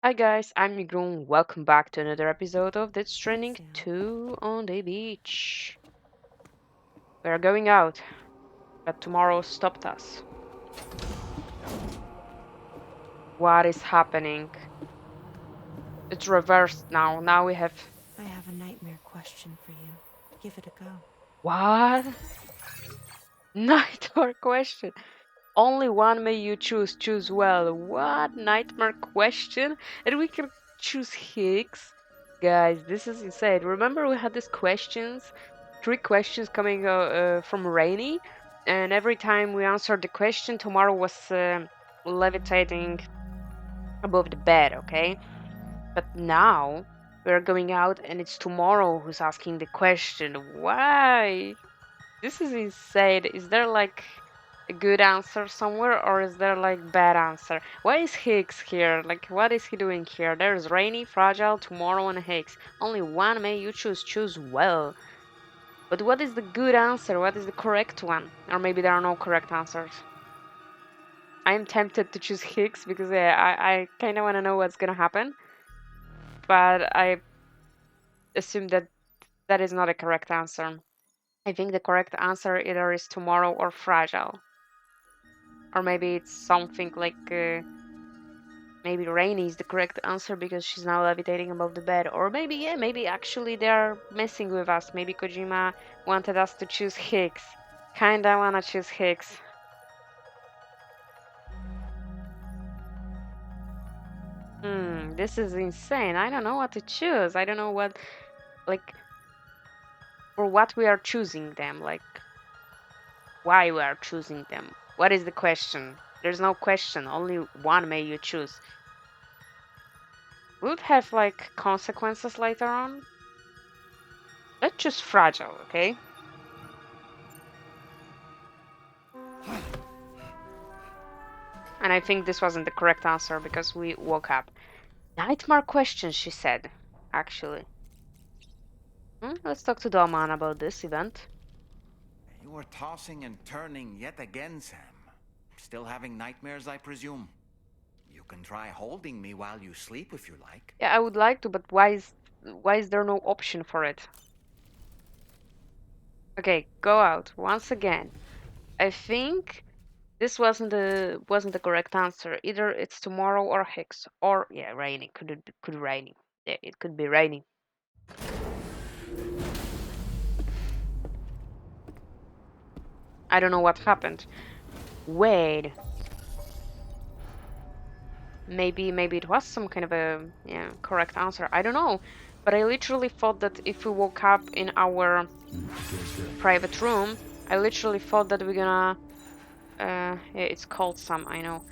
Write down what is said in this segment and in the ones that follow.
Hi guys, I'm Nighrum. Welcome back to another episode of Dead Stranding Soon. 2 on the beach. We're going out, but tomorrow stopped us. What is happening? It's reversed now. Now we have... I have a nightmare question for you. Give it a go. What? Nightmare question. Only one may you choose. Choose well. What? Nightmare question? And we can choose Higgs? Guys, this is insane. Remember we had these questions? Three questions coming from Rainy? And every time we answered the question, tomorrow was levitating above the bed, okay? But now we're going out and it's tomorrow who's asking the question. Why? This is insane. Is there like a good answer somewhere or is there like bad answer? Why is Higgs here? Like what is he doing here? There's Rainy, Fragile, Tomorrow and Higgs. Only one may you choose. Choose well. But what is the good answer? What is the correct one? Or maybe there are no correct answers. I'm tempted to choose Higgs because I kind of want to know what's gonna happen. But I assume that that is not a correct answer. I think the correct answer either is Tomorrow or Fragile. Or maybe it's something like maybe Rainy is the correct answer because she's now levitating above the bed. Or maybe, yeah, maybe actually they're messing with us. Maybe Kojima wanted us to choose Higgs. Kinda wanna choose Higgs. This is insane. I don't know what to choose. I don't know what, like, for what we are choosing them. Like, why we are choosing them. What is the question? There's no question. Only one may you choose. Would have, like, consequences later on? Let's choose Fragile, okay? And I think this wasn't the correct answer because we woke up. Nightmare question, she said, actually. Let's talk to Doman about this event. You are tossing and turning yet again, Sam. Still having nightmares, I presume? You can try holding me while you sleep if you like. Yeah, I would like to, but why is there no option for it? Okay, go out once again. I think this wasn't the correct answer. Either it's Tomorrow or Hicks or yeah, Rainy. Could Rainy. Yeah, it could be Rainy. I don't know what happened. Wait, maybe it was some kind of a yeah correct answer. I don't know, but I literally thought that if we woke up in our private room, I literally thought that we're gonna yeah, it's called Sam. I know.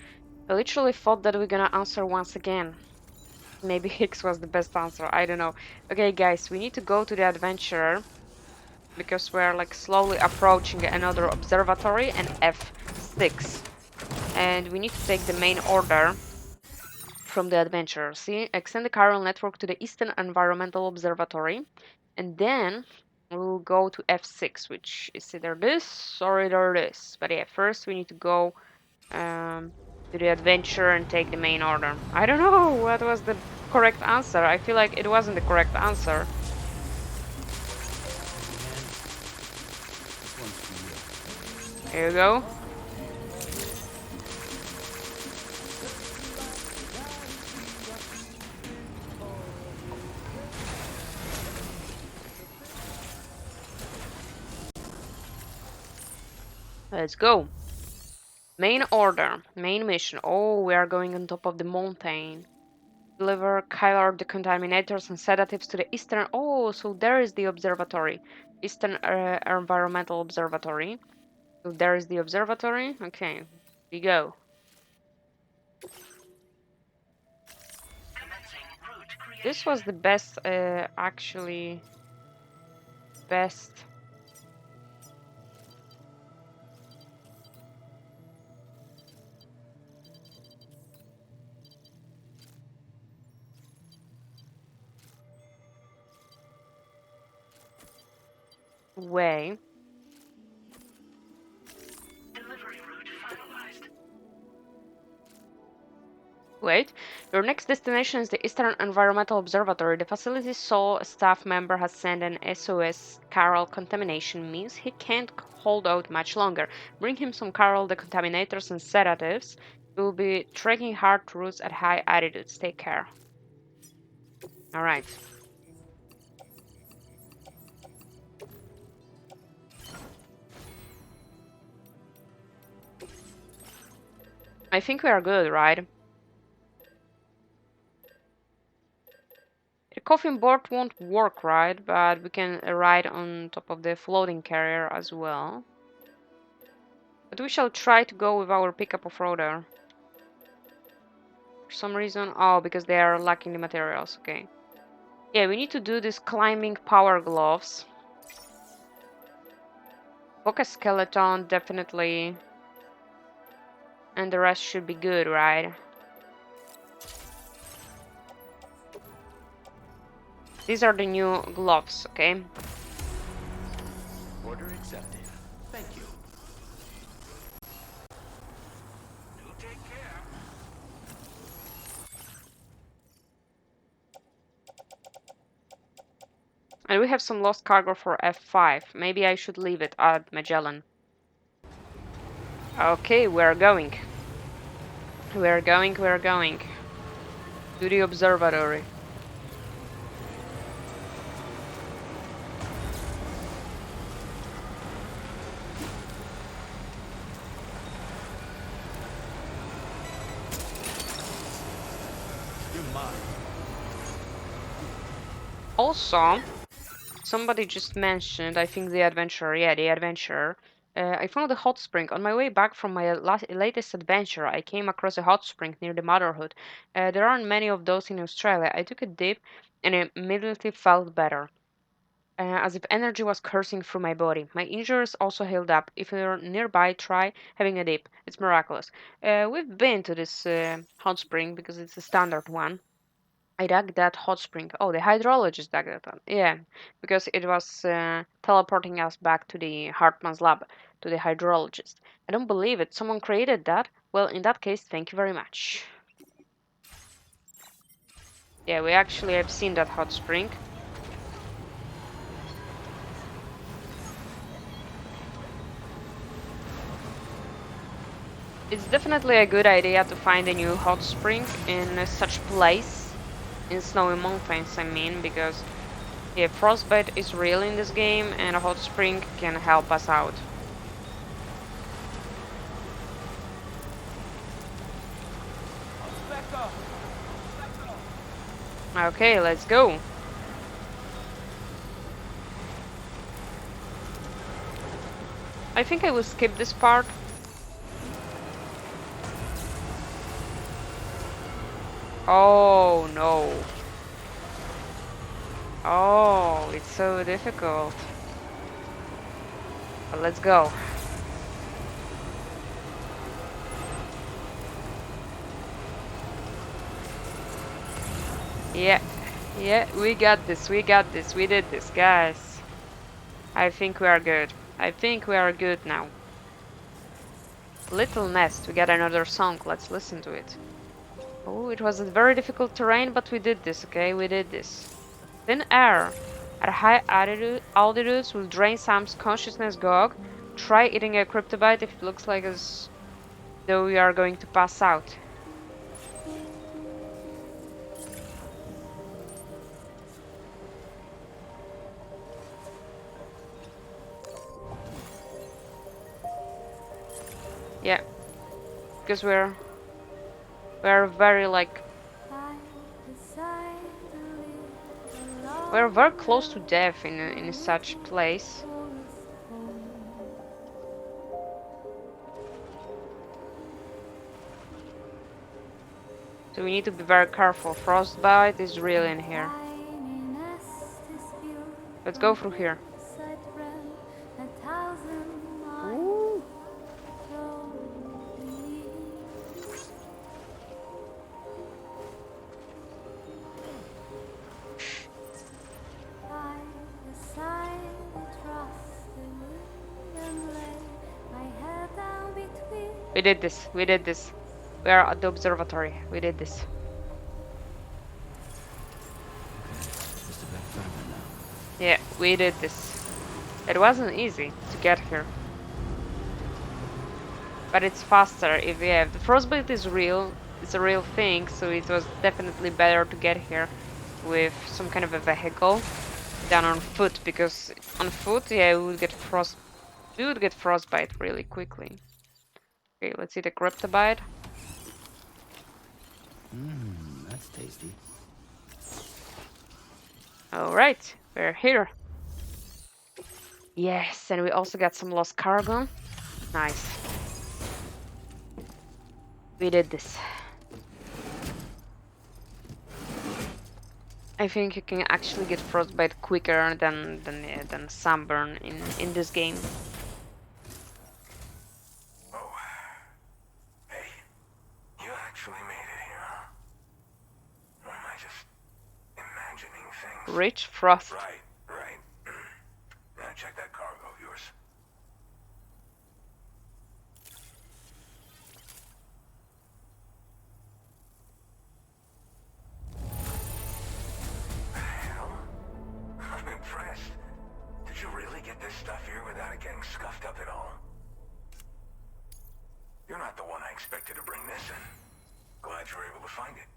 I literally thought that we're gonna answer once again. Maybe Hicks was the best answer. I don't know. Okay, guys, we need to go to the adventurer because we're like slowly approaching another observatory and F6. And we need to take the main order from the adventurer. See, extend the chiral network to the Eastern Environmental Observatory. And then we'll go to F6, which is either this or either this. But yeah, first we need to go um, to the adventure and take the main order. I don't know what was the correct answer. I feel like it wasn't the correct answer. Here you go. Let's go. Main order, main mission. Oh, we are going on top of the mountain. Deliver Kylar decontaminators and sedatives to the eastern. Oh, so there is the observatory. Eastern Environmental Observatory. So there is the observatory. Okay, we go. This was the best, actually, best way. Wait, your next destination is the Eastern Environmental Observatory. The facility saw a staff member has sent an SOS. Carol contamination means he can't hold out much longer. Bring him some Carol decontaminators and sedatives. You'll be trekking hard routes at high altitudes. Take care. Alright. I think we are good, right? The coffin board won't work, right? But we can ride on top of the floating carrier as well. But we shall try to go with our pickup off-roader. For some reason, oh, because they are lacking the materials, okay. Yeah, we need to do this climbing power gloves. Book a skeleton, definitely. And the rest should be good, right? These are the new gloves, okay? Order accepted. Thank you. You take care. And we have some lost cargo for F5. Maybe I should leave it at Magellan. Okay, we're going. We're going. To the observatory. You're mine. Also, somebody just mentioned, I think the adventurer, yeah, the adventurer. I found a hot spring. On my way back from my latest adventure, I came across a hot spring near the Motherhood. There aren't many of those in Australia. I took a dip and immediately felt better, as if energy was coursing through my body. My injuries also healed up. If you're nearby, try having a dip. It's miraculous. We've been to this hot spring because it's a standard one. I dug that hot spring. Oh, the hydrologist dug that one. Yeah, because it was teleporting us back to the Hartmann's lab, to the hydrologist. I don't believe it. Someone created that. Well, in that case, thank you very much. Yeah, we actually have seen that hot spring. It's definitely a good idea to find a new hot spring in such place, in snowy mountains, I mean, because yeah, frostbite is real in this game and a hot spring can help us out. Okay, let's go. I think I will skip this part. Oh no. Oh, it's so difficult. But let's go. Yeah, yeah, we got this, we did this, guys. I think we are good. I think we are good now. Little Nest, we got another song, let's listen to it. Oh, it was a very difficult terrain, but we did this, okay? We did this. Thin air at high altitudes will drain Sam's consciousness gog. Try eating a cryptobite if it looks like as though we are going to pass out. Yeah, because we're very like we're very close to death in such place. So we need to be very careful. Frostbite is real in here. Let's go through here. Ooh. We did this. We did this. We are at the observatory. We did this. Just a bit further now. Yeah, we did this. It wasn't easy to get here. But it's faster if you have the frostbite is real. It's a real thing, so it was definitely better to get here with some kind of a vehicle than on foot, because on foot, yeah, we would get frostbite really quickly. Okay, let's see the cryptobite. That's tasty. All right, we're here. Yes, and we also got some lost cargo. Nice. We did this. I think you can actually get frostbite quicker than sunburn in this game. Oh. Hey. You actually made it here, huh? Or am I just imagining things? Rich frost. Right. Now check that cargo of yours. Hell? I'm impressed. Did you really get this stuff here without it getting scuffed up at all? You're not the one I expected to bring this in. Glad you were able to find it.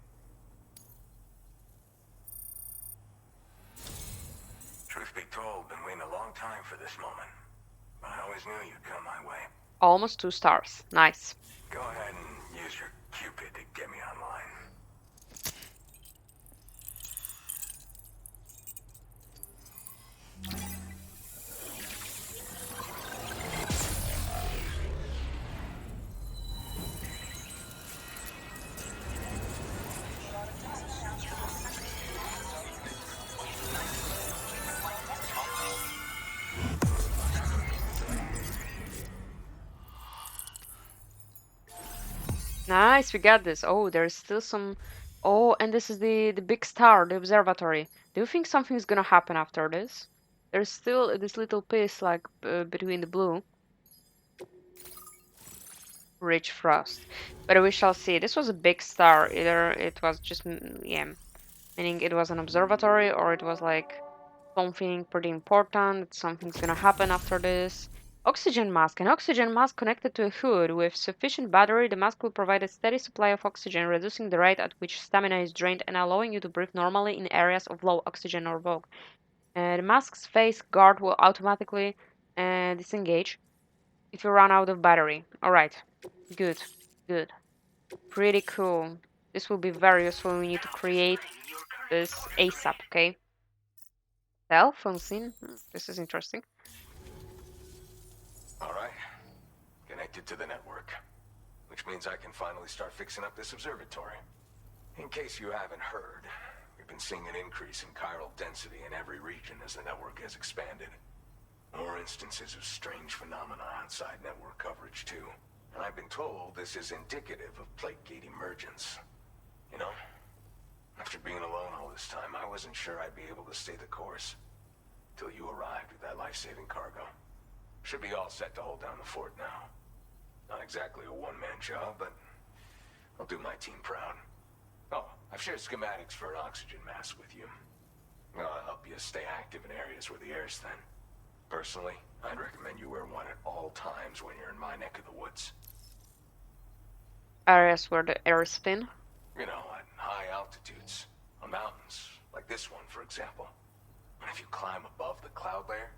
Truth be told, been waiting a long time for this moment. But I always knew you'd come my way. Almost 2 stars. Nice. Go ahead and use your Cupid to get me online. Nice, we got this. Oh, there's still some. Oh, and this is the big star, the observatory. Do you think something's gonna happen after this? There's still this little piece like between the blue. Rich frost. But we shall see. This was a big star. Either it was just yeah, meaning it was an observatory, or it was like something pretty important. Something's gonna happen after this. Oxygen mask. An oxygen mask connected to a hood. With sufficient battery, the mask will provide a steady supply of oxygen, reducing the rate at which stamina is drained and allowing you to breathe normally in areas of low oxygen or fog. The mask's face guard will automatically disengage if you run out of battery. Alright. Good. Good. Pretty cool. This will be very useful. We need to create this ASAP, okay? Cell phone scene. This is interesting. Alright. Connected to the network. Which means I can finally start fixing up this observatory. In case you haven't heard, we've been seeing an increase in chiral density in every region as the network has expanded. More instances of strange phenomena outside network coverage, too. And I've been told this is indicative of plate gate emergence. You know, after being alone all this time, I wasn't sure I'd be able to stay the course. Till you arrived with that life-saving cargo. Should be all set to hold down the fort now. Not exactly a one-man job, but I'll do my team proud. Oh, I've shared schematics for an oxygen mask with you. I'll help you stay active in areas where the air's thin. Personally, I'd recommend you wear one at all times when you're in my neck of the woods. Areas where the air is thin. You know, at high altitudes. On mountains, like this one, for example. And if you climb above the cloud layer,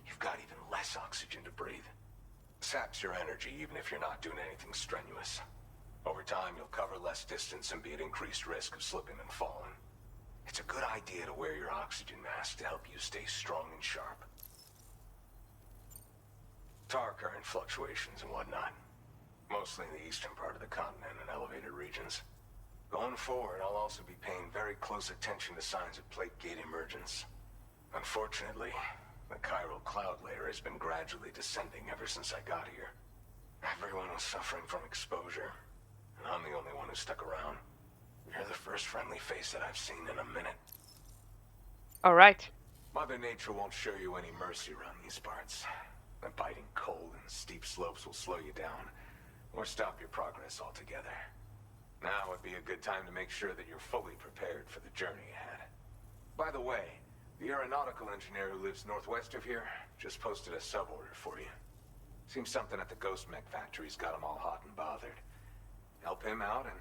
you've got even less oxygen to breathe. Saps your energy even if you're not doing anything strenuous. Over time, you'll cover less distance and be at increased risk of slipping and falling. It's a good idea to wear your oxygen mask to help you stay strong and sharp. Tar current fluctuations and whatnot. Mostly in the eastern part of the continent and elevated regions. Going forward, I'll also be paying very close attention to signs of plate gate emergence. Unfortunately, the chiral cloud layer has been gradually descending ever since I got here. Everyone was suffering from exposure, and I'm the only one who stuck around. You're the first friendly face that I've seen in a minute. Alright. Mother Nature won't show you any mercy around these parts. The biting cold and steep slopes will slow you down, or stop your progress altogether. Now would be a good time to make sure that you're fully prepared for the journey ahead. By the way, the aeronautical engineer who lives northwest of here just posted a sub-order for you. Seems something at the Ghost Mech factory's got him all hot and bothered. Help him out and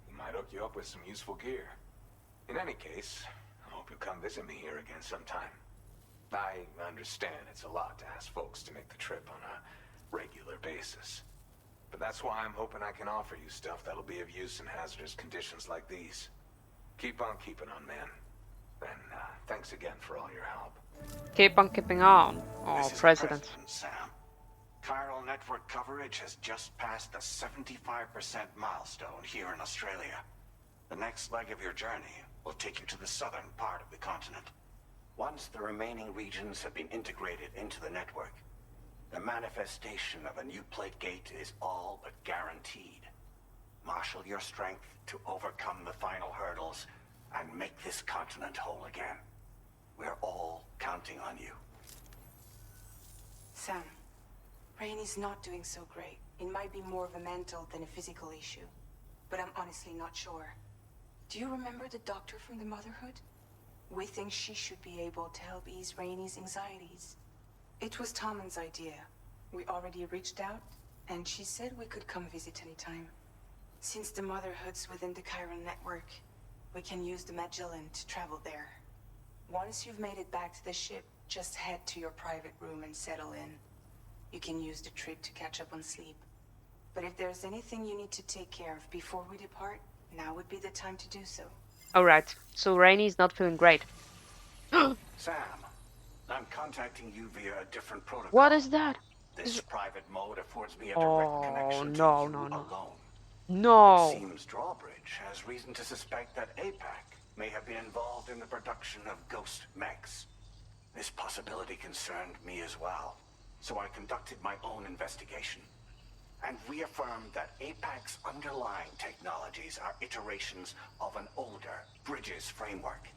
he might hook you up with some useful gear. In any case, I hope you'll come visit me here again sometime. I understand it's a lot to ask folks to make the trip on a regular basis. But that's why I'm hoping I can offer you stuff that'll be of use in hazardous conditions like these. Keep on keeping on, man. And thanks again for all your help. Keep on keeping on. Oh, This is the President. Sam. Chiral network coverage has just passed the 75% milestone here in Australia. The next leg of your journey will take you to the southern part of the continent. Once the remaining regions have been integrated into the network, the manifestation of a new plate gate is all but guaranteed. Marshal your strength to overcome the final hurdles and make this continent whole again. We're all counting on you. Sam, Rainey's not doing so great. It might be more of a mental than a physical issue, but I'm honestly not sure. Do you remember the doctor from the Motherhood? We think she should be able to help ease Rainey's anxieties. It was Tommen's idea. We already reached out, and she said we could come visit anytime. Since the Motherhood's within the Chiron network, we can use the Magellan to travel there. Once you've made it back to the ship, just head to your private room and settle in. You can use the trip to catch up on sleep. But if there's anything you need to take care of before we depart, now would be the time to do so. Alright, so Rainey's not feeling great. Sam, I'm contacting you via a different protocol. What is that? This private mode affords me a direct Oh, connection to no, you no, no. alone. No. It seems Drawbridge has reason to suspect that APAC may have been involved in the production of ghost mechs. This possibility concerned me as well, so I conducted my own investigation and reaffirmed that APAC's underlying technologies are iterations of an older Bridges framework.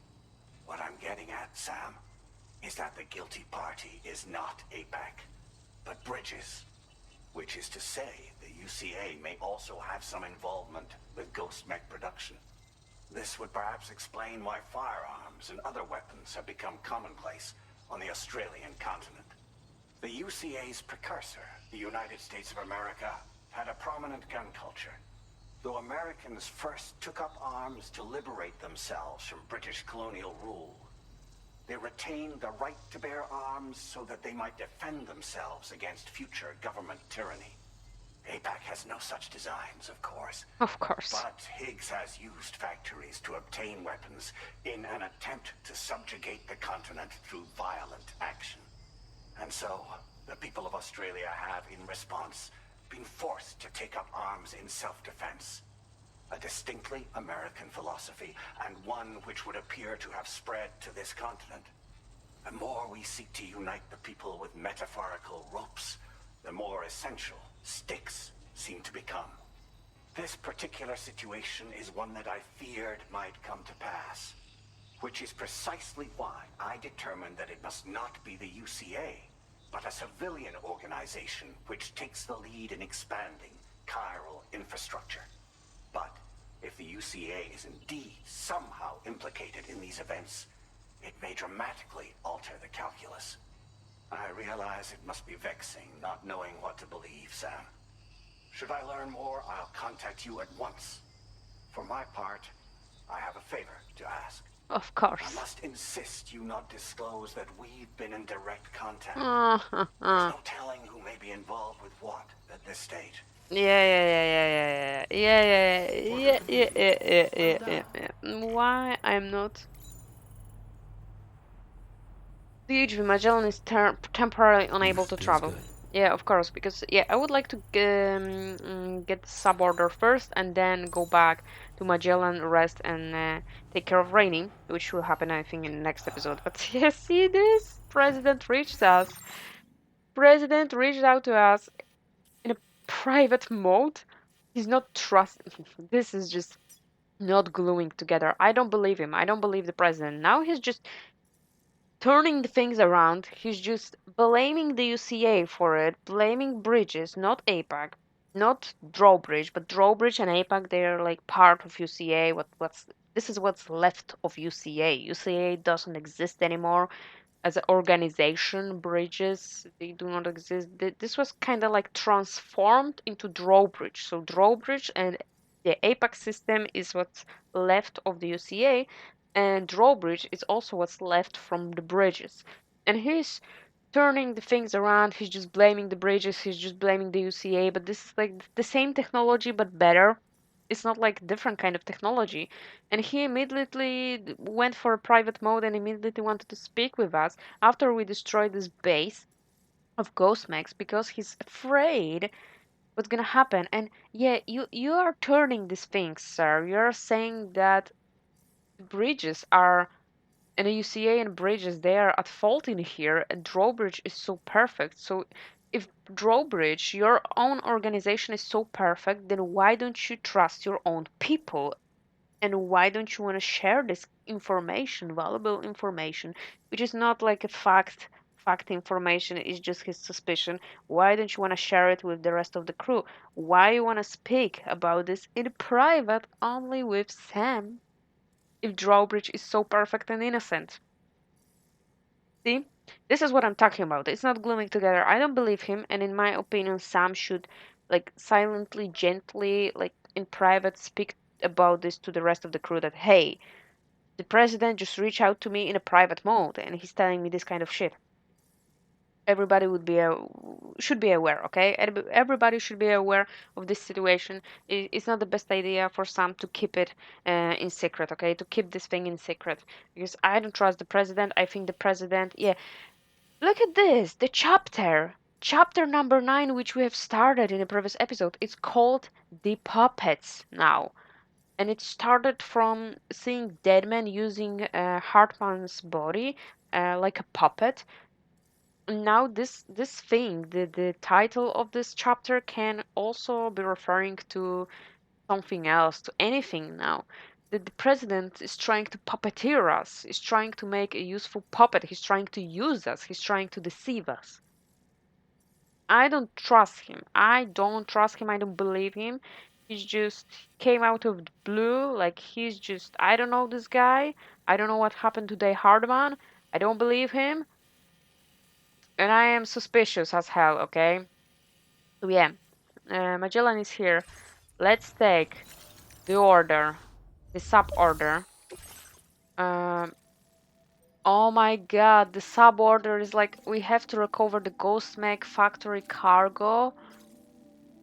What I'm getting at, Sam, is that the guilty party is not APAC, but Bridges. Which is to say, the UCA may also have some involvement with ghost mech production. This would perhaps explain why firearms and other weapons have become commonplace on the Australian continent. The UCA's precursor, the United States of America, had a prominent gun culture. Though Americans first took up arms to liberate themselves from British colonial rule, they retained the right to bear arms so that they might defend themselves against future government tyranny. APAC has no such designs, of course. Of course. But Higgs has used factories to obtain weapons in an attempt to subjugate the continent through violent action. And so, the people of Australia have, in response, been forced to take up arms in self-defense. A distinctly American philosophy, and one which would appear to have spread to this continent. The more we seek to unite the people with metaphorical ropes, the more essential sticks seem to become. This particular situation is one that I feared might come to pass, which is precisely why I determined that it must not be the UCA, but a civilian organization which takes the lead in expanding chiral infrastructure. But if the UCA is indeed somehow implicated in these events, it may dramatically alter the calculus. I realize it must be vexing not knowing what to believe, Sam. Should I learn more, I'll contact you at once. For my part, I have a favor to ask. Of I course. must insist you not disclose that we've been in direct contact. Uh-huh. There's no telling who may be involved with what at this stage. Yeah. Why I'm not? The Magellan is temporarily unable to Feels travel. good. Yeah, of course, because yeah, I would like to get the sub-order first and then go back to Magellan, rest, and take care of Rainy, which will happen, I think, in the next episode. But yeah, see this? President reached us. President reached out to us in a private mode. He's not trusting. This is just not gluing together. I don't believe him. I don't believe the president. Now he's just turning the things around. He's just blaming the UCA for it, blaming Bridges, not APAC. not Drawbridge, but Drawbridge and APAC, they're like part of UCA. This is what's left of UCA. UCA doesn't exist anymore as an organization. Bridges, they do not exist. This was kind of like transformed into Drawbridge. So Drawbridge and the APAC system is what's left of the UCA, and Drawbridge is also what's left from the bridges. And he's turning the things around. He's just blaming the bridges. He's just blaming the UCA. But this is like the same technology, but better. It's not like different kind of technology. And he immediately went for a private mode and immediately wanted to speak with us after we destroyed this base of ghost mechs because he's afraid what's gonna happen. And yeah, you are turning these things, sir. You're saying that bridges are and the UCA and Bridges, they are at fault in here, and Drawbridge is so perfect. So if Drawbridge, your own organization is so perfect, then why don't you trust your own people? And why don't you want to share this information, valuable information, which is not like a fact information, it's just his suspicion. Why don't you want to share it with the rest of the crew? Why you want to speak about this in private only with Sam if Drawbridge is so perfect and innocent? See, this is what I'm talking about. It's not gluing together. I don't believe him, and in my opinion, Sam should like silently, gently, like in private, speak about this to the rest of the crew that hey, the president just reached out to me in a private mode, and he's telling me this kind of shit. Everybody should be aware, okay? Everybody should be aware of this situation. It's not the best idea for Sam to keep it in secret, okay? To keep this thing in secret because I don't trust the president. I think the president, yeah. Look at this, the chapter. Chapter number 9, which we have started in a previous episode, is called The Puppets now. And it started from seeing Deadman using Hartman's body like a puppet. Now this thing, the title of this chapter can also be referring to something else, to anything now. The president is trying to puppeteer us, is trying to make a useful puppet, he's trying to use us, he's trying to deceive us. I don't trust him. I don't trust him. I don't believe him. He's just came out of the blue. Like he's just I don't know this guy. I don't know what happened to the Hardman. I don't believe him. And I am suspicious as hell, okay? So yeah. Magellan is here. Let's take the order. The sub order. Um oh my god, the sub order is like we have to recover the Ghost Mech factory cargo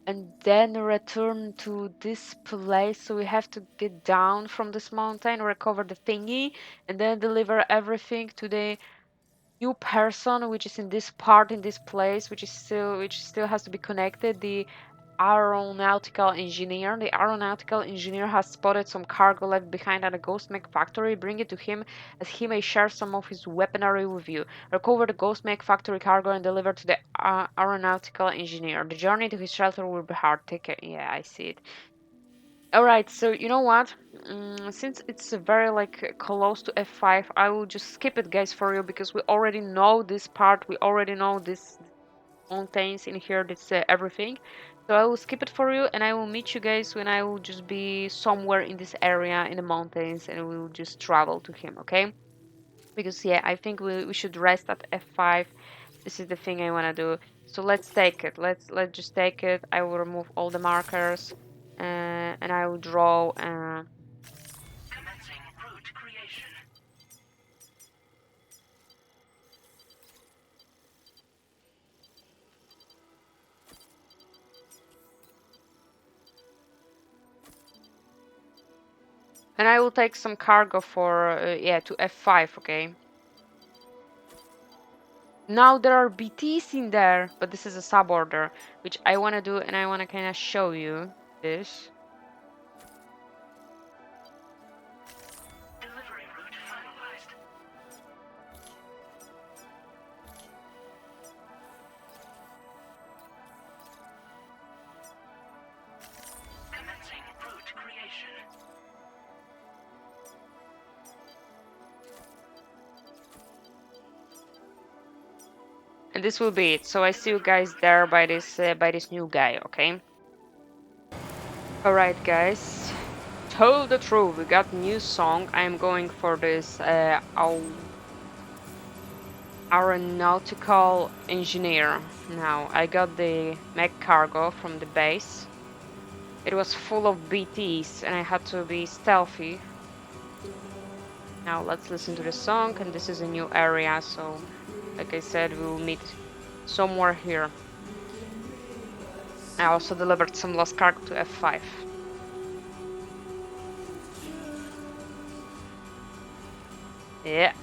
and then return to this place. So we have to get down from this mountain, recover the thingy, and then deliver everything to the new person, which is in this part, in this place, which still has to be connected. The aeronautical engineer. The aeronautical engineer has spotted some cargo left behind at a ghost mech factory. Bring it to him as he may share some of his weaponry with you. Recover the ghost mech factory cargo and deliver to the aeronautical engineer. The journey to his shelter will be hard. Take care. Yeah, I see it. Alright, so you know what? Since it's very like close to F5, I will just skip it, guys, for you because we already know this part. We already know this mountains in here, this everything. So I will skip it for you and I will meet you guys when I will just be somewhere in this area in the mountains and we will just travel to him, okay? Because yeah, I think we should rest at F5. This is the thing I want to do. So let's take it. Let's just take it. I will remove all the markers and I will draw Commencing route creation. and I will take some cargo for yeah, to F5, okay? Now there are BTs in there, but this is a suborder, which I want to do and I want to kind of show you this. Delivery route finalized. Commencing route creation. And this will be it. So I see you guys there by this new guy, okay? Alright, guys. Told the truth, we got new song. I'm going for this aeronautical engineer. Now, I got the mech cargo from the base. It was full of BTs and I had to be stealthy. Now let's listen to the song, and this is a new area, so like I said, we will meet somewhere here. I also delivered some lost cargo to F5. Yeah.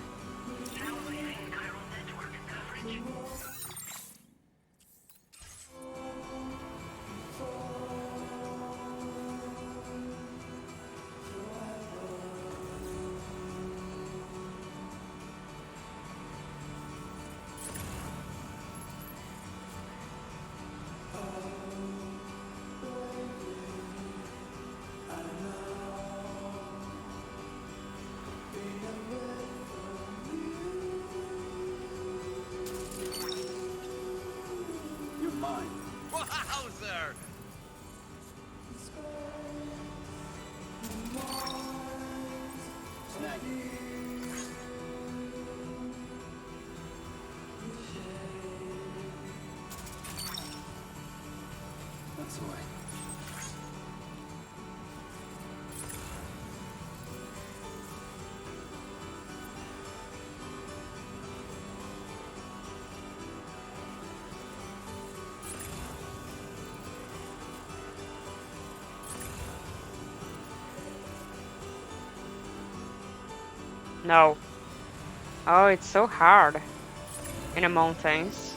You're mine. Wowzer! Thank you. That's the way. No. Oh, it's so hard in the mountains.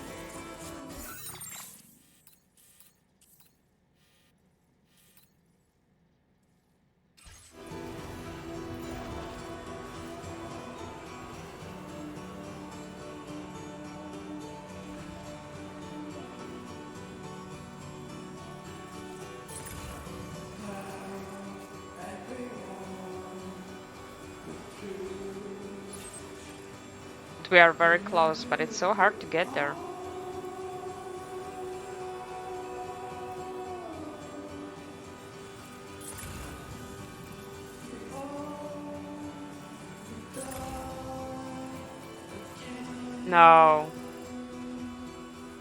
We are very close, but it's so hard to get there. No.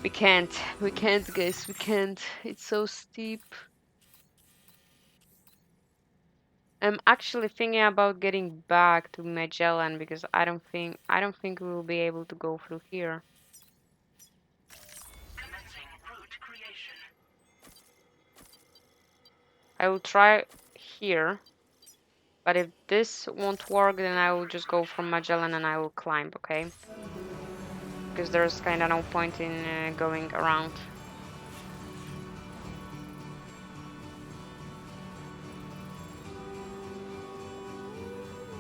We can't. We can't, guys. We can't. It's so steep. I'm actually thinking about getting back to Magellan because I don't think we will be able to go through here. I will try here, but if this won't work, then I will just go from Magellan and I will climb, okay? Because there's kind of no point in going around.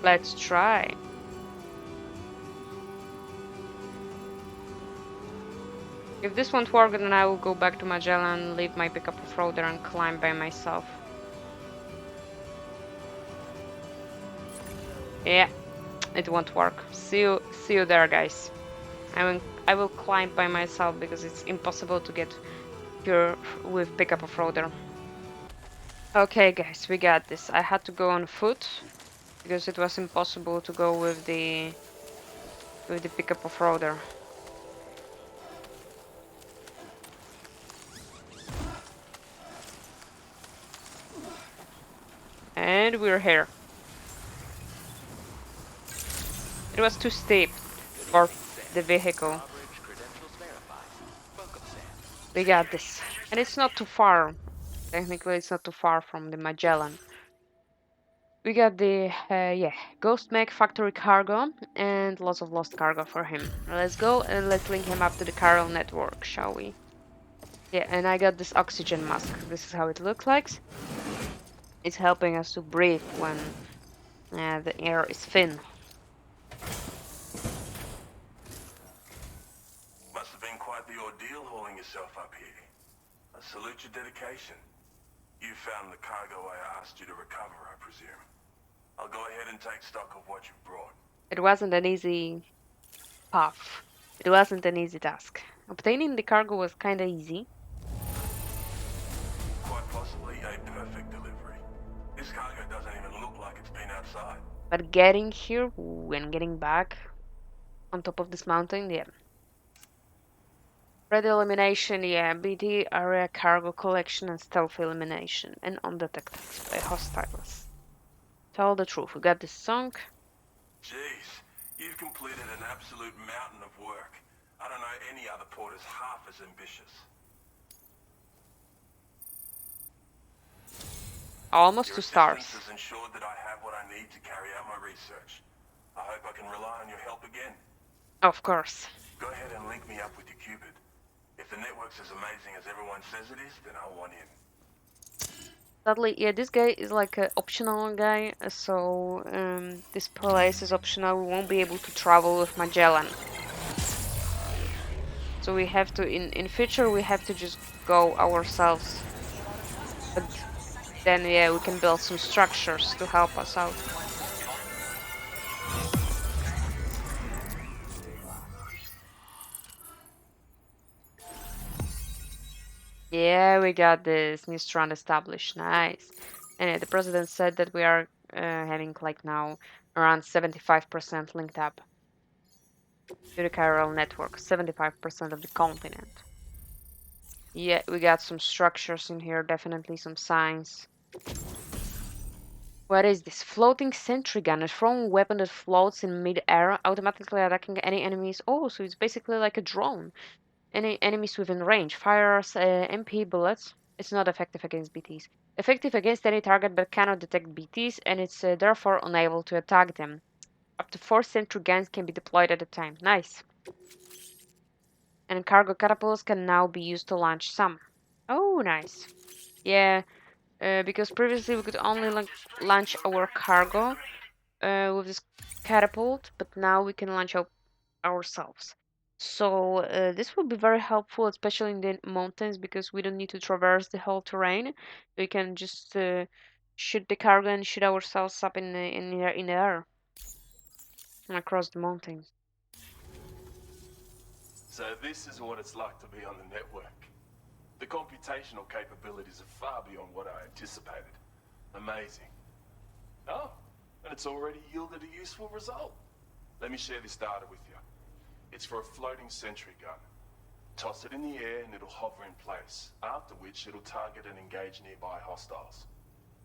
Let's try. If this won't work, then I will go back to Magellan, leave my pickup off-roader and climb by myself. Yeah, it won't work. See you there, guys. I will climb by myself because it's impossible to get here with pickup off-roader. Okay, guys, we got this. I had to go on foot because it was impossible to go with the pickup off-roader. And we're here. It was too steep for the vehicle. We got this. And it's not too far. Technically, it's not too far from the Magellan. We got the, yeah, Ghost Mech factory cargo and lots of lost cargo for him. Let's go and let's link him up to the Chiral network, shall we? Yeah, and I got this oxygen mask. This is how it looks like. It's helping us to breathe when the air is thin. Must have been quite the ordeal hauling yourself up here. I salute your dedication. You found the cargo I asked you to recover, I presume. I'll go ahead and take stock of what you've brought. It wasn't an easy path. It wasn't an easy task. Obtaining the cargo was kinda easy. Quite possibly a perfect delivery. outside. But getting here and getting back on top of this mountain, yeah. Red elimination, yeah. BT area cargo collection and stealth elimination. And undetected by hostiles. Tell the truth, we got this sunk. Jeez, you've completed an absolute mountain of work. I don't know any other porters half as ambitious. Almost Your 2 stars. assistance has ensured that I have what I need to carry out my research. I hope I can rely on your help again. Of course. Go ahead and link me up with your Cupid. If the network's as amazing as everyone says it is, then I want in. Sadly, yeah, this guy is like an optional guy, so this place is optional. We won't be able to travel with Magellan. So we have to, in future, we have to just go ourselves. But then, yeah, we can build some structures to help us out. Yeah, we got this new strand established. Nice. And yeah, the president said that we are having like now around 75% linked up to the chiral network, 75% of the continent. Yeah, we got some structures in here, definitely some signs. What is this? Floating sentry gun, a thrown weapon that floats in mid-air, automatically attacking any enemies. Oh, so it's basically like a drone. Any enemies within range. Fires MP bullets. It's not effective against BTs. Effective against any target but cannot detect BTs, and it's therefore unable to attack them. Up to 4 sentry guns can be deployed at a time. Nice. And cargo catapults can now be used to launch some. Oh, nice. Yeah, because previously we could only launch our cargo with this catapult, but now we can launch ourselves. So this will be very helpful, especially in the mountains, because we don't need to traverse the whole terrain. We can just shoot the cargo and shoot ourselves up in the air and across the mountains. So this is what it's like to be on the network. The computational capabilities are far beyond what I anticipated. Amazing. Oh, and it's already yielded a useful result. Let me share this data with you. It's for a floating sentry gun. Toss it in the air and it'll hover in place, after which it'll target and engage nearby hostiles.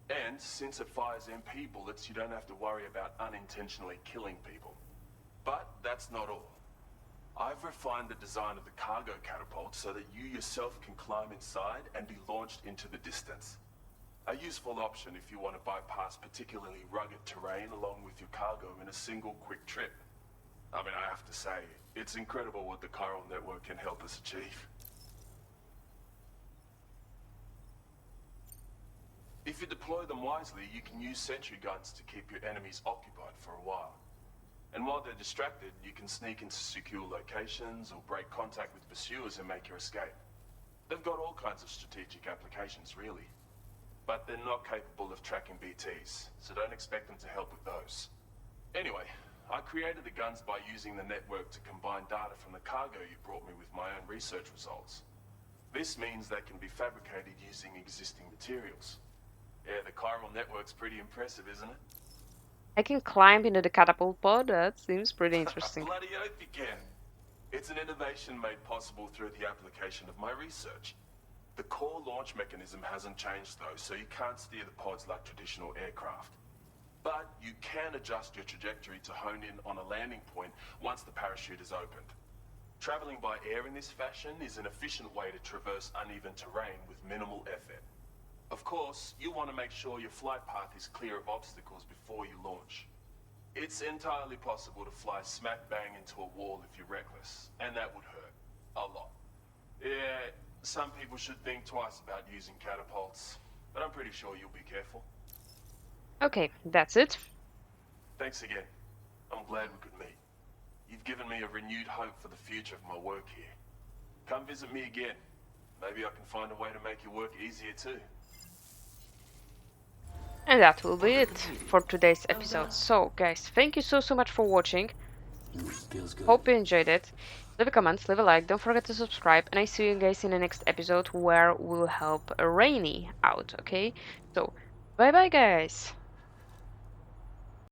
And since it fires MP bullets, you don't have to worry about unintentionally killing people. But that's not all. I've refined the design of the cargo catapult so that you yourself can climb inside and be launched into the distance. A useful option if you want to bypass particularly rugged terrain along with your cargo in a single quick trip. I mean, I have to say, it's incredible what the chiral network can help us achieve. If you deploy them wisely, you can use sentry guns to keep your enemies occupied for a while. And while they're distracted, you can sneak into secure locations or break contact with pursuers and make your escape. They've got all kinds of strategic applications, really. But they're not capable of tracking BTs, so don't expect them to help with those. Anyway, I created the guns by using the network to combine data from the cargo you brought me with my own research results. This means they can be fabricated using existing materials. Yeah, the chiral network's pretty impressive, isn't it? I can climb into the catapult pod. That seems pretty interesting. Bloody oath you can. It's an innovation made possible through the application of my research. The core launch mechanism hasn't changed though, so you can't steer the pods like traditional aircraft. But you can adjust your trajectory to hone in on a landing point once the parachute is opened. Traveling by air in this fashion is an efficient way to traverse uneven terrain with minimal effort. Of course, you want to make sure your flight path is clear of obstacles before you launch. It's entirely possible to fly smack bang into a wall if you're reckless, and that would hurt. A lot. Yeah, some people should think twice about using catapults, but I'm pretty sure you'll be careful. Okay, that's it. Thanks again. I'm glad we could meet. You've given me a renewed hope for the future of my work here. Come visit me again. Maybe I can find a way to make your work easier too. And that will be it for today's episode. So, guys, thank you so much for watching. Feels good. Hope you enjoyed it. Leave a comment, leave a like, don't forget to subscribe, and I see you guys in the next episode where we'll help Rainy out, okay? So, bye bye, guys!